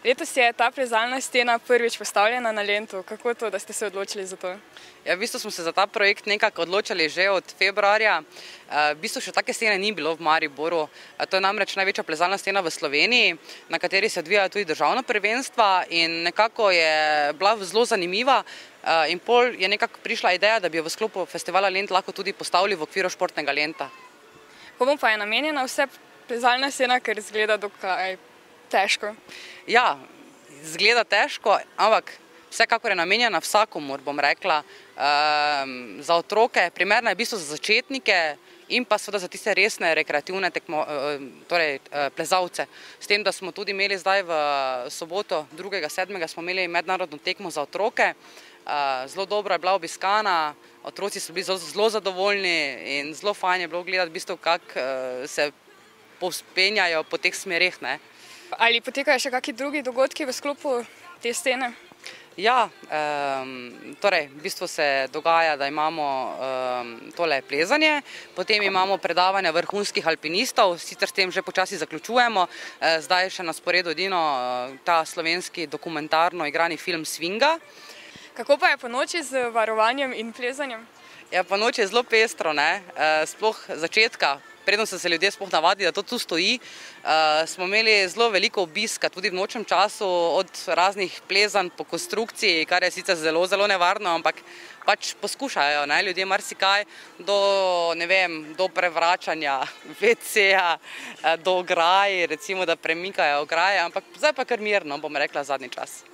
Letos je ta plezalna stena prvič postavljena na Lentu. Kako to, da ste se odločili za to? Ja, v bistvu smo se za ta projekt nekako odločili že od februarja. V bistvu še take stene ni bilo v Mariboru. To je namreč največja plezalna stena v Sloveniji, na kateri se odvijajo tudi državna prvenstva in nekako je bila zelo zanimiva. In pol je nekako prišla ideja, da bi jo v sklopu festivala Lent lahko tudi postavili v okviru športnega Lenta. Komu pa je namenjena vse plezalna stena, ker izgleda dokaj težko? Ja, izgleda težko, ampak vsekakor je namenjena vsakomur, bom rekla, za otroke, primerna je v bistvu za začetnike in pa seveda za tiste resne rekreativne plezalce. S tem, da smo tudi imeli zdaj v soboto 2.7. smo imeli mednarodno tekmo za otroke. Zelo dobro je bila obiskana, otroci so bili zelo zadovoljni in zelo fajn je bilo gledati v bistvu, kako se povzpenjajo po teh smereh. Ali potekajo še kakšni drugi dogodki v sklopu te stene? Ja, torej v bistvu se dogaja, da imamo tole plezanje, potem imamo predavanja vrhunskih alpinistov, sicer s tem že počasi zaključujemo, zdaj je še na sporedu edino ta slovenski dokumentarno igrani film Svinga. Kako pa je po noči z varovanjem in plezanjem? Ja, po noči je zelo pestro, sploh začetka. Predno so se ljudje sploh navadili, da to tu stoji. Smo imeli zelo veliko obiska, tudi v nočnem času, od raznih plezanj po konstrukciji, kar je sicer zelo, zelo nevarno, ampak pač poskušajo ljudje marsikaj, do prevračanja WC-ja, do ograj, recimo, da premikajo ograje, ampak zdaj pa kar mirno, bom rekla, zadnji čas.